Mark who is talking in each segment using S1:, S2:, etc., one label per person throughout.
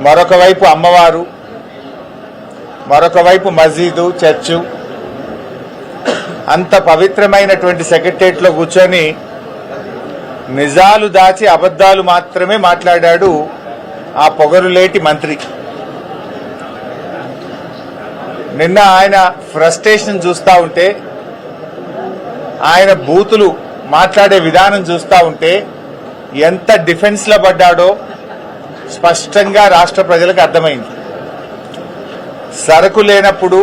S1: మరొక వైపు అమ్మవారు, మరొక వైపు మస్జిదు, చర్చు, అంత పవిత్రమైనటువంటి సెక్రటరియట్లో కూర్చొని నిజాలు దాచి అబద్ధాలు మాత్రమే మాట్లాడాడు ఆ పొగరులేటి మంత్రి. నిన్న ఆయన ఫ్రస్ట్రేషన్ చూస్తూ ఉంటే, ఆయన బూతులు మాట్లాడే విధానం చూస్తూ ఉంటే ఎంత డిఫెన్స్లో పడ్డాడో స్పష్టంగా రాష్ట్ర ప్రజలకు అర్థమైంది. సరకు లేనప్పుడు,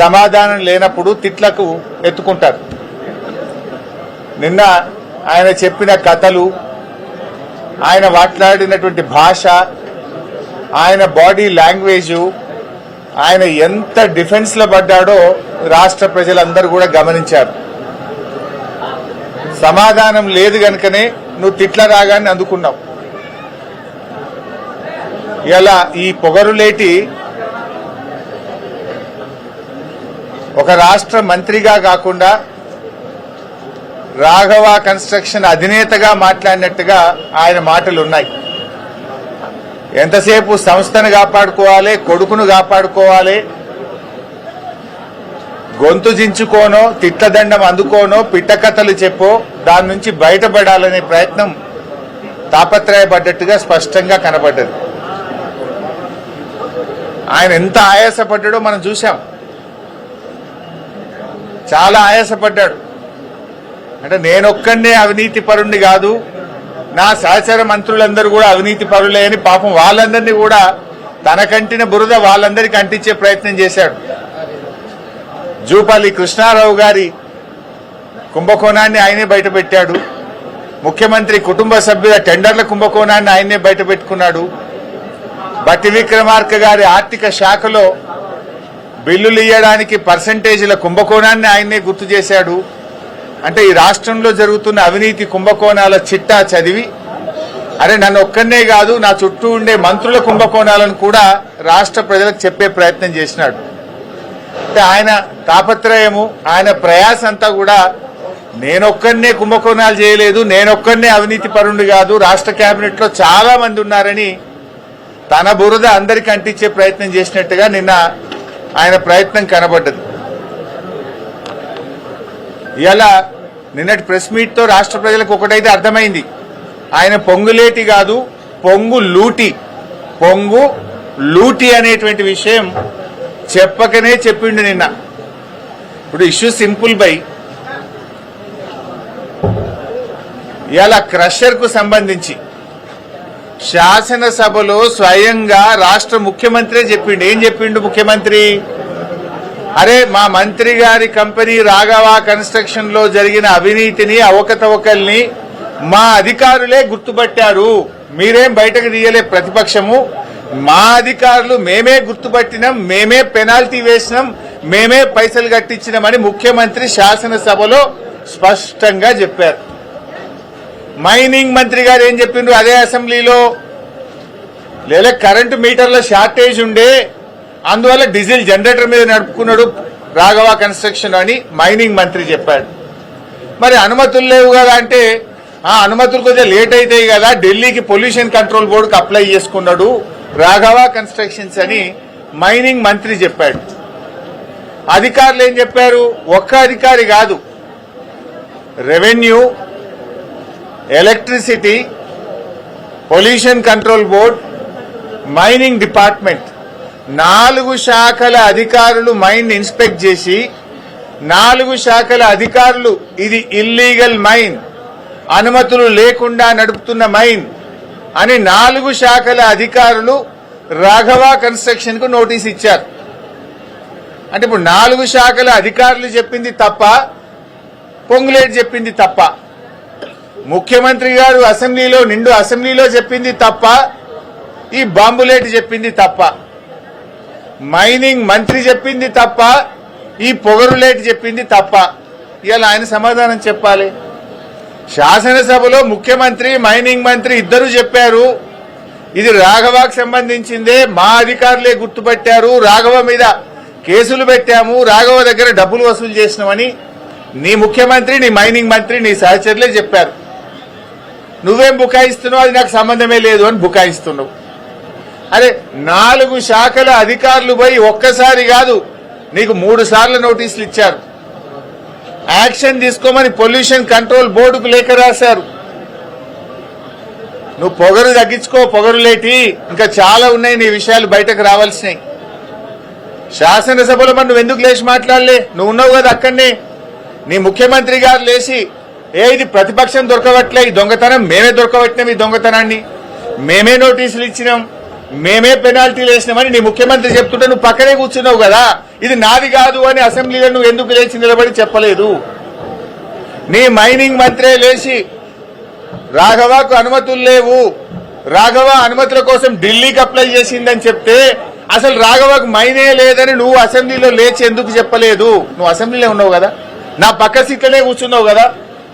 S1: సమాధానం లేనప్పుడు తిట్లకు ఎత్తుకుంటారు. నిన్న ఆయన చెప్పిన కథలు, ఆయన మాట్లాడినటువంటి భాష, ఆయన బాడీ లాంగ్వేజు, ఆయన ఎంత డిఫెన్స్లో పడ్డాడో రాష్ట్ర ప్రజలందరూ కూడా గమనించారు. సమాధానం లేదు గనుకనే నువ్వు తిట్ల రాగాన్ని అందుకున్నావు. ఇలా ఈ పొగరులేటి ఒక రాష్ట్ర మంత్రిగా కాకుండా రాఘవ కన్స్ట్రక్షన్ అధినేతగా మాట్లాడినట్టుగా ఆయన మాటలు ఉన్నాయి. ఎంతసేపు సంస్థను కాపాడుకోవాలి, కొడుకును కాపాడుకోవాలి, గొంతు జించుకోనో, తిట్లదండం అందుకోనో, పిట్టకథలు చెప్పో దాని నుంచి బయటపడాలనే ప్రయత్నం తాపత్రయపడ్డట్టుగా స్పష్టంగా కనబడ్డది. ఆయన ఎంత ఆయాసపడ్డాడో మనం చూశాం. చాలా ఆయాసపడ్డాడు. అంటే నేనొక్కడే అవినీతి పరుణ్ణి కాదు, నా సహచర మంత్రులందరూ కూడా అవినీతి పరులే అని పాపం వాళ్ళందరినీ కూడా తన కంటిన బురద వాళ్ళందరికీ అంటించే ప్రయత్నం చేశాడు. జూపల్లి కృష్ణారావు గారి కుంభకోణాన్ని ఆయనే బయటపెట్టాడు. ముఖ్యమంత్రి కుటుంబ సభ్యుల టెండర్ల కుంభకోణాన్ని ఆయనే బయటపెట్టుకున్నాడు. బట్టి విక్రమార్క గారి ఆర్థిక శాఖలో బిల్లులు ఇవ్వడానికి పర్సంటేజీల కుంభకోణాన్ని ఆయనే గుర్తు చేశాడు. అంటే ఈ రాష్ట్రంలో జరుగుతున్న అవినీతి కుంభకోణాల చిట్టా చదివి, అరే నన్ను ఒక్కనే కాదు నా చుట్టూ ఉండే మంత్రుల కుంభకోణాలను కూడా రాష్ట్ర ప్రజలకు చెప్పే ప్రయత్నం చేసినాడు. అంటే ఆయన తాపత్రయము, ఆయన ప్రయాస అంతా కూడా నేనొక్కనే కుంభకోణాలు చేయలేదు, నేనొక్కనే అవినీతి పరుణ్ణి కాదు, రాష్ట్ర కేబినెట్లో చాలా మంది ఉన్నారని తన బురద అందరికీ అంటించే ప్రయత్నం చేసినట్టుగా నిన్న ఆయన ప్రయత్నం కనబడ్డది. ఇలా నిన్నటి ప్రెస్ మీట్తో రాష్ట్ర ప్రజలకు ఒకటైతే అర్థమైంది, ఆయన పొంగులేటి కాదు పొంగు లూటి, పొంగు లూటి అనేటువంటి విషయం చెప్పకనే చెప్పిండు నిన్న. ఇప్పుడు ఇష్యూ సింపుల్ బై, ఇలా క్రషర్కు సంబంధించి శాసనసభలో స్వయంగా రాష్ట్ర ముఖ్యమంత్రి చెప్పిండు. ఏం చెప్పిండు ముఖ్యమంత్రి? అరే మా మంత్రి గారి కంపెనీ రాఘవ కన్స్ట్రక్షన్ లో జరిగిన అవినీతిని, అవకతవకల్ని మా అధికారులే గుర్తుపట్టారు, మీరేం బయటకు తీయలే ప్రతిపక్షము, మా అధికారులు మేమే గుర్తుపట్టినాం, మేమే పెనాల్టీ వేసినాం, మేమే పైసలు కట్టించినామని ముఖ్యమంత్రి శాసనసభలో స్పష్టంగా చెప్పారు. మైనింగ్ మంత్రి గారు ఏం చెప్పిండ్రు అదే అసెంబ్లీలో? లేదా కరెంటు మీటర్ల షార్టేజ్ ఉండే, అందువల్ల డీజిల్ జనరేటర్ మీద నడుపుకున్నాడు రాఘవ కన్స్ట్రక్షన్ అని మైనింగ్ మంత్రి చెప్పాడు. మరి అనుమతులు లేవు కదా అంటే, ఆ అనుమతులు కొంచెం లేట్ అవుతాయి కదా, ఢిల్లీకి పొల్యూషన్ కంట్రోల్ బోర్డుకి అప్లై చేసుకున్నాడు రాఘవ కన్స్ట్రక్షన్స్ అని మైనింగ్ మంత్రి చెప్పాడు. అధికారులు ఏం చెప్పారు? ఒక్క అధికారి కాదు, revenue, electricity, pollution control board, mining department, 4 శాఖల అధికారులు మైన్ ఇన్స్పెక్ట్ చేసి, 4 శాఖల అధికారులు ఇది ఇల్లీగల్ మైన్, అనుమతులు లేకుండా నడుపుతున్న మైన్ అని 4 శాఖల అధికారులు రాఘవ కన్స్ట్రక్షన్ కు నోటీస్ ఇచ్చారు. అంటే ఇప్పుడు 4 శాఖల అధికారులు చెప్పింది తప్ప, పొంగులేటి చెప్పింది తప్ప, ముఖ్యమంత్రి గారు నిండు అసెంబ్లీలో చెప్పింది తప్ప, ఈ బాంబులేటి చెప్పింది తప్ప, మైనింగ్ మంత్రి చెప్పింది తప్ప, ఈ పొగరులేటి చెప్పింది తప్ప. ఇలా ఆయన సమాధానం చెప్పాలి. శాసనసభలో ముఖ్యమంత్రి, మైనింగ్ మంత్రి ఇద్దరు చెప్పారు ఇది రాఘవకు సంబంధించిందే, మా అధికారులే గుర్తుపట్టారు, రాఘవ మీద కేసులు పెట్టాము, రాఘవ దగ్గర డబ్బులు వసూలు చేసినామని నీ ముఖ్యమంత్రి, నీ మైనింగ్ మంత్రి, నీ సహచరులే చెప్పారు. నువ్వేం బుకాయిస్తున్నావు, అది నాకు సంబంధమే లేదు అని బుకాయిస్తున్నావు. అరే 4 శాఖల అధికారులు పోయి ఒక్కసారి కాదు నీకు 3 సార్లు నోటీసులు ఇచ్చారు. యాక్షన్ తీసుకోమని పొల్యూషన్ కంట్రోల్ బోర్డుకు లేఖ రాశారు. నువ్వు పొగరు తగ్గించుకో, పొగరు లేటి ఇంకా చాలా ఉన్నాయి నీ విషయాలు బయటకు రావాల్సినాయి. శాసనసభలో మరి నువ్వు ఎందుకు లేచి మాట్లాడలే? నువ్వు ఉన్నావు కదా అక్కడనే. నీ ముఖ్యమంత్రి గారు లేచి ఇది ప్రతిపక్షం దొరకవట్లే, ఈ దొంగతనం మేమే దొరకబట్టినాం, ఈ దొంగతనాన్ని మేమే నోటీసులు ఇచ్చినాం, మేమే పెనాల్టీలు వేసినామని నీ ముఖ్యమంత్రి చెప్తుంటే నువ్వు పక్కనే కూర్చున్నావు కదా. ఇది నాది కాదు అని అసెంబ్లీలో నువ్వు ఎందుకు లేచి నిలబడి చెప్పలేదు? నీ మైనింగ్ మంత్రే లేచి రాఘవకు అనుమతులు లేవు, రాఘవ అనుమతుల కోసం ఢిల్లీకి అప్లై చేసిందని చెప్తే అసలు రాఘవకు మైనే లేదని నువ్వు అసెంబ్లీలో లేచి ఎందుకు చెప్పలేదు? నువ్వు అసెంబ్లీలో ఉన్నావు కదా, నా పక్క సీట్లనే కూర్చున్నావు కదా,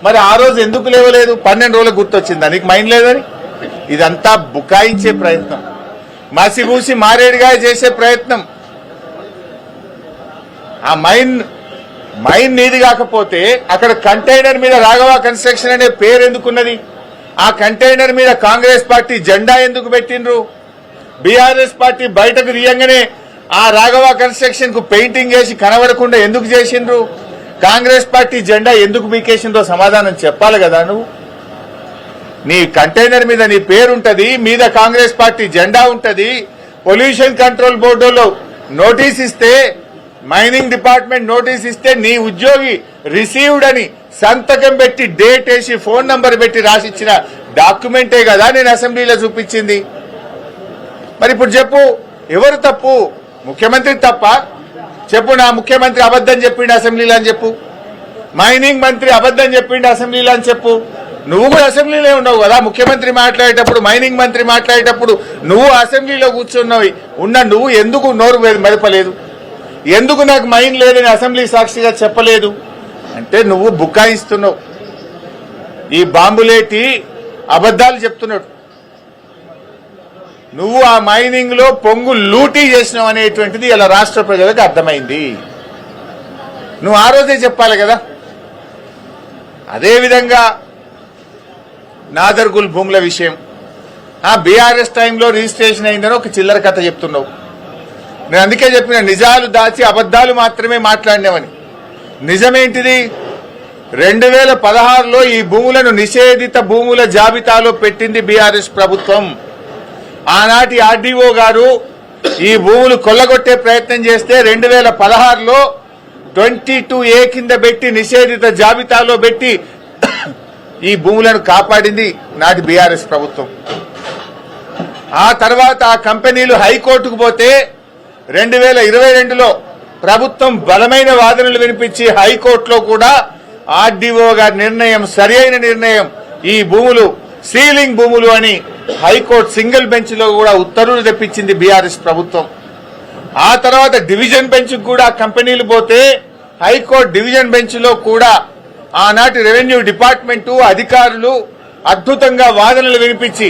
S1: మరి ఆ రోజు ఎందుకు లేవలేదు? 12 రోజులకు గుర్తొచ్చిందా నీకు మైన్ లేదని? ఇదంతా బుకాయించే ప్రయత్నం, మసిబూసి మారేడుగా చేసే ప్రయత్నం. ఆ మైన్ నీది కాకపోతే అక్కడ కంటైనర్ మీద రాఘవ కన్స్ట్రక్షన్ అనే పేరు ఎందుకున్నది? ఆ కంటైనర్ మీద కాంగ్రెస్ పార్టీ జెండా ఎందుకు పెట్టిండ్రు? బీఆర్ఎస్ పార్టీ బయటకు తీయంగానే ఆ రాఘవ కన్స్ట్రక్షన్ కు పెయింటింగ్ వేసి కనబడకుండా ఎందుకు చేసిండ్రు? కాంగ్రెస్ పార్టీ జెండా ఎందుకు బీకేసిందో సమాధానం చెప్పాలి కదా. నువ్వు నీ కంటైనర్ మీద నీ పేరుంటది, మీద కాంగ్రెస్ పార్టీ జెండా ఉంటది. పొల్యూషన్ కంట్రోల్ బోర్డులో నోటీస్ ఇస్తే, మైనింగ్ డిపార్ట్మెంట్ నోటీస్ ఇస్తే నీ ఉద్యోగి రిసీవ్డ్ అని సంతకం పెట్టి డేట్ వేసి ఫోన్ నంబర్ పెట్టి రాసిచ్చిన డాక్యుమెంటే కదా నేను అసెంబ్లీలో చూపించింది. మరి ఇప్పుడు చెప్పు, ఎవరు తప్పు? ముఖ్యమంత్రి తప్ప? చెప్పు, నా ముఖ్యమంత్రి అబద్దం చెప్పిండు అసెంబ్లీలో అని చెప్పు, మైనింగ్ మంత్రి అబద్దం చెప్పిండు అసెంబ్లీలో అని చెప్పు. నువ్వు కూడా అసెంబ్లీలో ఉన్నావు కదా, ముఖ్యమంత్రి మాట్లాడేటప్పుడు, మైనింగ్ మంత్రి మాట్లాడేటప్పుడు నువ్వు అసెంబ్లీలో కూర్చున్నావు. నువ్వు ఎందుకు నోరు మెదపలేదు? ఎందుకు నాకు మైన్ లేదని అసెంబ్లీ సాక్షిగా చెప్పలేదు? అంటే నువ్వు బుకాయిస్తున్నావు, ఈ బాంబులేటి అబద్దాలు చెప్తున్నాడు. నువ్వు ఆ మైనింగ్ లో పొంగు లూటీ చేసినావు అనేటువంటిది ఇలా రాష్ట్ర ప్రజలకు అర్థమైంది. నువ్వు ఆ రోజే చెప్పాలి కదా. అదేవిధంగా నాదర్గుల్ భూముల విషయం, ఆ బీఆర్ఎస్ టైంలో రిజిస్ట్రేషన్ అయిందని ఒక చిల్లర కథ చెప్తున్నావు. నేను అందుకే చెప్పిన, నిజాలు దాచి అబద్దాలు మాత్రమే మాట్లాడినావని. నిజమేంటిది? 2016లో ఈ భూములను నిషేధిత భూముల జాబితాలో పెట్టింది బీఆర్ఎస్ ప్రభుత్వం. ఆనాటి ఆర్డీఓ గారు ఈ భూములు కొల్లగొట్టే ప్రయత్నం చేస్తే 2016లో 22A కింద పెట్టి నిషేధిత జాబితాలో పెట్టి ఈ భూములను కాపాడింది నాటి బీఆర్ఎస్ ప్రభుత్వం. ఆ తర్వాత ఆ కంపెనీలు హైకోర్టుకు పోతే 2022లో ప్రభుత్వం బలమైన వాదనలు వినిపించి హైకోర్టులో కూడా ఆర్డీఓ గారి నిర్ణయం సరి అయిన నిర్ణయం, ఈ భూములు సీలింగ్ భూములు అని హైకోర్టు సింగిల్ బెంచ్ లో కూడా ఉత్తర్వులు తెప్పించింది బీఆర్ఎస్ ప్రభుత్వం. ఆ తర్వాత డివిజన్ బెంచ్ కూడా కంపెనీలు పోతే హైకోర్టు డివిజన్ బెంచ్ లో కూడా ఆనాటి రెవెన్యూ డిపార్ట్మెంటు అధికారులు అద్భుతంగా వాదనలు వినిపించి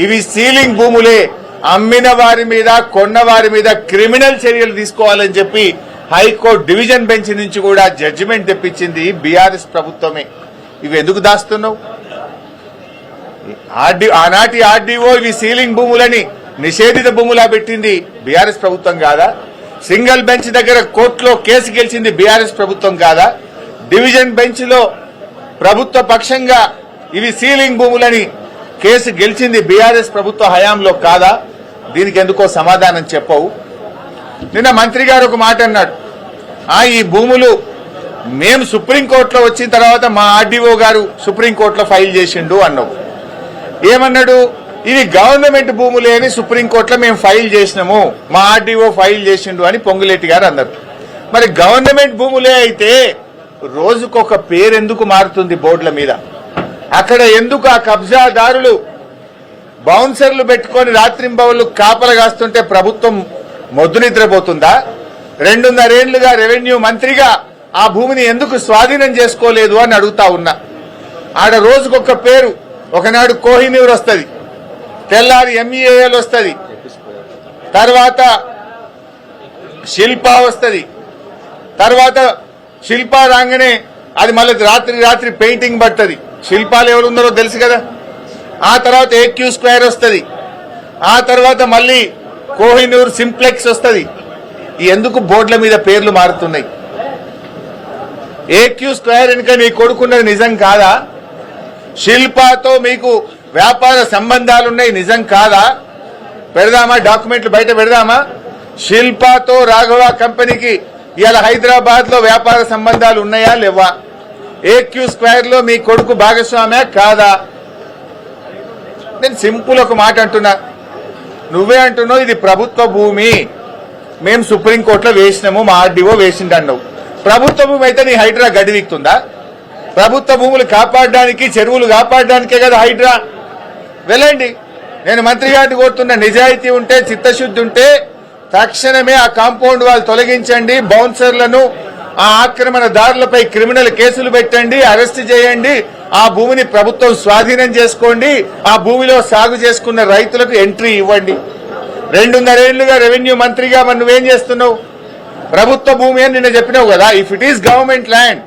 S1: ఇవి సీలింగ్ భూములే, అమ్మిన వారి మీద కొన్న వారి మీద క్రిమినల్ చర్యలు తీసుకోవాలని చెప్పి హైకోర్టు డివిజన్ బెంచ్ నుంచి కూడా జడ్జిమెంట్ తెప్పించింది బీఆర్ఎస్ ప్రభుత్వమే. ఇవి ఎందుకు దాస్తున్నావు? ఆనాటి ఆర్డీఓ ఇవి సీలింగ్ భూములని నిషేధిత భూములా పెట్టింది బీఆర్ఎస్ ప్రభుత్వం కాదా? సింగిల్ బెంచ్ దగ్గర కోర్టులో కేసు గెలిచింది బీఆర్ఎస్ ప్రభుత్వం కాదా? డివిజన్ బెంచ్ లో ప్రభుత్వ పక్షంగా ఇవి సీలింగ్ భూములని కేసు గెలిచింది బీఆర్ఎస్ ప్రభుత్వ హయాంలో కాదా? దీనికి ఎందుకో సమాధానం చెప్పవు. నిన్న మంత్రి గారు ఒక మాట అన్నాడు, ఈ భూములు మేము సుప్రీంకోర్టులో వచ్చిన తర్వాత మా ఆర్డీఓ గారు సుప్రీంకోర్టులో ఫైల్ చేసిండు అన్నావు. ఏమన్నాడు? ఇవి గవర్నమెంట్ భూములే అని సుప్రీంకోర్టులో మేము ఫైల్ చేసినాము, మా ఆర్డీఓ ఫైల్ చేసిండు అని పొంగులేటి గారు అన్నారు. మరి గవర్నమెంట్ భూములే అయితే రోజుకొక పేరెందుకు మారుతుంది బోర్డుల మీద? అక్కడ ఎందుకు ఆ కబ్జాదారులు బౌన్సర్లు పెట్టుకుని రాత్రింబవళ్లు కాపలా కాస్తుంటే ప్రభుత్వం మొద్దు నిద్రపోతుందా? 2.5 ఏళ్లుగా రెవెన్యూ మంత్రిగా ఆ భూమిని ఎందుకు స్వాధీనం చేసుకోలేదు అని అడుగుతా ఉన్నా. ఆడ రోజుకొక పేరు, ఒకనాడు కోహినూర్ వస్తుంది, తెల్లారి MEAL వస్తుంది, తర్వాత శిల్పా వస్తుంది, తర్వాత శిల్పా రాగానే అది మళ్ళీ రాత్రి పెయింటింగ్ పడుతుంది. శిల్పాలు ఎవరు ఉన్నారో తెలుసు కదా. ఆ తర్వాత AQ స్క్వేర్ వస్తుంది, ఆ తర్వాత మళ్ళీ కోహినూర్ సింప్లెక్స్ వస్తుంది. ఎందుకు బోర్డుల మీద పేర్లు మారుతున్నాయి? ఏక్యూ స్క్వేర్ వెనుక నీ కొడుకున్నది నిజం కాదా? శిల్పాతో మీకు వ్యాపార సంబంధాలున్నాయి నిజం కాదా? పెడదామా? డాక్యుమెంట్లు బయట పెడదామా? శిల్పాతో రాఘవ కంపెనీకి ఇవాళ హైదరాబాద్ లో వ్యాపార సంబంధాలు ఉన్నాయా లేవా? ఏక్యూ స్క్వేర్ లో మీ కొడుకు భాగస్వామ్యా కాదా? నేను సింపుల్ ఒక మాట అంటున్నా, నువ్వే అంటున్నావు ఇది ప్రభుత్వ భూమి, మేము సుప్రీంకోర్టులో వేసినాము, మా ఆర్డీఓ వేసిండన్నావు. ప్రభుత్వ భూమి అయితే నీ హైడ్రా గడివిక్తుందా? ప్రభుత్వ భూములు కాపాడడానికి, చెరువులు కాపాడడానికే కదా హైడ్రా. వెళ్ళండి. నేను మంత్రి గారిని కోరుతున్న, నిజాయితీ ఉంటే, చిత్తశుద్ధి ఉంటే తక్షణమే ఆ కాంపౌండ్ వాళ్ళు తొలగించండి, బౌన్సర్లను, ఆ ఆక్రమణదారులపై క్రిమినల్ కేసులు పెట్టండి, అరెస్ట్ చేయండి, ఆ భూమిని ప్రభుత్వం స్వాధీనం చేసుకోండి, ఆ భూమిలో సాగు చేసుకున్న రైతులకు ఎంట్రీ ఇవ్వండి. 2.5 ఏళ్లుగా రెవెన్యూ మంత్రిగా మరి నువ్వేం చేస్తున్నావు? ప్రభుత్వ భూమి అని నిన్న చెప్పినావు కదా. If it is government land,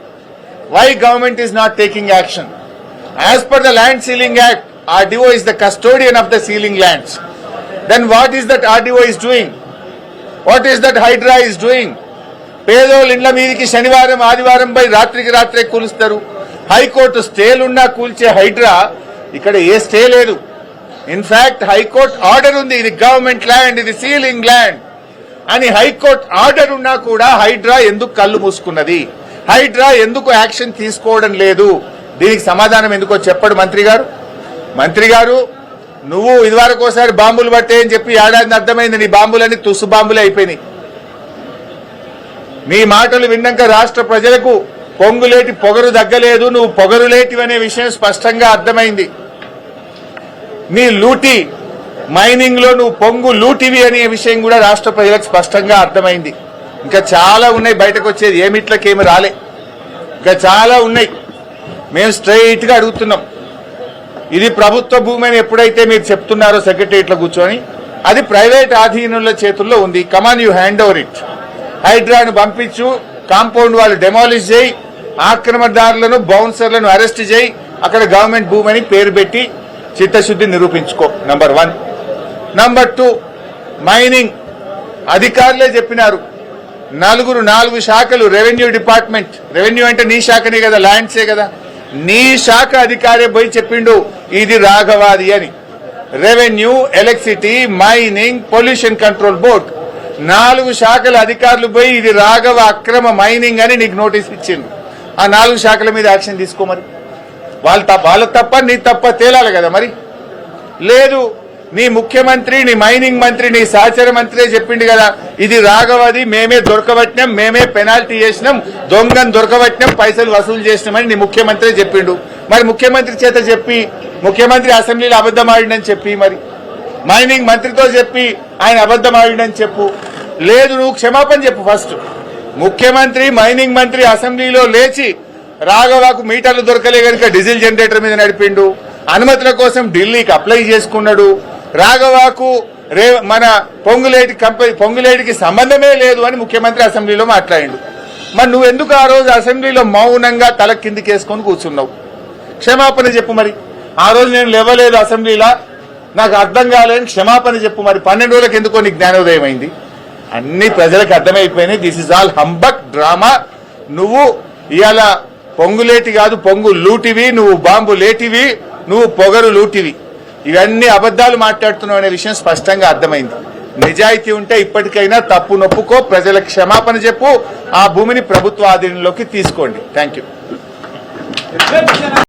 S1: why government is not taking action? As per the land ceiling act, RDO is the custodian of the sealing lands. Then what is that RDO is doing? What is that Hydra is doing? పేదోళ్ళ ఇండ్ల మీదకి శనివారం ఆదివారం పై రాత్రికి రాత్రే కూలుస్తారు. High court స్టేలున్నా కూల్చే Hydraa ఇక్కడ a stay లేదు. In fact high court order ఉంది, ఇది గవర్నమెంట్ ల్యాండ్, ఇది సీలింగ్ ల్యాండ్ అని హైకోర్టు ఆర్డర్ ఉన్నా కూడా హైడ్రా ఎందుకు కళ్ళు మూసుకున్నది? హైడ్రా ఎందుకు యాక్షన్ తీసుకోవడం లేదు? దీనికి సమాధానం ఎందుకో చెప్పడు మంత్రి గారు. మంత్రి గారు, నువ్వు ఇదివరకు ఒకసారి బాంబులు పట్టే అని చెప్పి ఏడాది అర్థమైంది, నీ బాంబులన్నీ తుస్సు బాంబులే అయిపోయినాయి. నీ మాటలు విన్నాక రాష్ట్ర ప్రజలకు పొంగులేటి పొగరు దగ్గలేదు, నువ్వు పొగరులేటివి అనే విషయం స్పష్టంగా అర్థమైంది. నీ లూటీ మైనింగ్ లో నువ్వు పొంగు లూటివి అనే విషయం కూడా రాష్ట్ర ప్రజలకు స్పష్టంగా అర్థమైంది. ఇంకా చాలా ఉన్నాయి బయటకు వచ్చేది, ఏమిట్లకేమి రాలే, ఇంకా చాలా ఉన్నాయి. మేము స్ట్రైట్ గా అడుగుతున్నాం, ఇది ప్రభుత్వ భూమి అని ఎప్పుడైతే మీరు చెప్తున్నారో సెక్రటరియట్లో కూర్చొని, అది ప్రైవేట్ ఆధీనుల చేతుల్లో ఉంది. కమాన్, యూ హ్యాండ్ ఓవర్ ఇట్. హైడ్రాను పంపించు, కాంపౌండ్ వాళ్ళు డెమాలిష్ చేయి, ఆక్రమణదారులను, బౌన్సర్లను అరెస్ట్ చేయి, అక్కడ గవర్నమెంట్ భూమి అని పేరు పెట్టి చిత్తశుద్ధి నిరూపించుకో. నంబర్ 1. నంబర్ 2, మైనింగ్ అధికారులే చెప్పినారు, 4 శాఖలు, రెవెన్యూ డిపార్ట్మెంట్, రెవెన్యూ అంటే నీ శాఖనే కదా, ల్యాండ్సే కదా, నీ శాఖ అధికారే పోయి చెప్పిండు ఇది రాఘవాది అని. Revenue, electricity, mining, pollution control board, 4 శాఖల అధికారులు పోయి ఇది రాఘవ అక్రమ మైనింగ్ అని నీకు నోటీస్ ఇచ్చిండు. ఆ 4 శాఖల మీద యాక్షన్ తీసుకో. మరి వాళ్ళ తప్ప నీ తప్ప తేలాలి కదా. మరి లేదు, నీ ముఖ్యమంత్రి, నీ మైనింగ్ మంత్రి, నీ సహచర మంత్రి చెప్పిండు కదా ఇది రాఘవది, మేమే దొరకబట్టినాం, మేమే పెనాల్టీ చేసినాం, దొంగను దొరకబట్టినాం, పైసలు వసూలు చేసినామని నీ ముఖ్యమంత్రి చెప్పిండు. మరి ముఖ్యమంత్రి చేత చెప్పి, ముఖ్యమంత్రి అసెంబ్లీలో అబద్ధం ఆడిండని చెప్పి, మరి మైనింగ్ మంత్రితో చెప్పి ఆయన అబద్ధం ఆడిండని చెప్పు. లేదు, నువ్వు క్షమాపణ చెప్పు ఫస్ట్. ముఖ్యమంత్రి, మైనింగ్ మంత్రి అసెంబ్లీలో లేచి రాఘవకు మీటర్లు దొరకలే కనుక డీజిల్ జనరేటర్ మీద నడిపిండు, అనుమతుల కోసం ఢిల్లీకి అప్లై చేసుకున్నాడు, రాఘవకు మన పొంగులేటికి సంబంధమే లేదు అని ముఖ్యమంత్రి అసెంబ్లీలో మాట్లాడిండు. మరి నువ్వెందుకు ఆ రోజు అసెంబ్లీలో మౌనంగా తల కిందికేసుకొని కూర్చున్నావు? క్షమాపణ చెప్పు. మరి ఆ రోజు నేను లేవలేదు అసెంబ్లీలో, నాకు అర్థం కాలేని క్షమాపణ చెప్పు. మరి 12 రోజులకు ఎందుకో నీకు జ్ఞానోదయం అయింది? అన్ని ప్రజలకు అర్థమైపోయినాయి, this is all humbug drama. నువ్వు ఇవాళ పొంగులేటి కాదు, పొంగు లూటివి, నువ్వు బాంబు లేటివి, నువ్వు పొగరు లూటివి, ఇవన్నీ అబద్దాలు మాట్లాడుతున్నావు అనే విషయం స్పష్టంగా అర్థమైంది. నిజాయితీ ఉంటే ఇప్పటికైనా తప్పు నొప్పుకో, ప్రజలకు క్షమాపణ చెప్పు, ఆ భూమిని ప్రభుత్వ ఆధీనంలోకి తీసుకోండి. Thank you.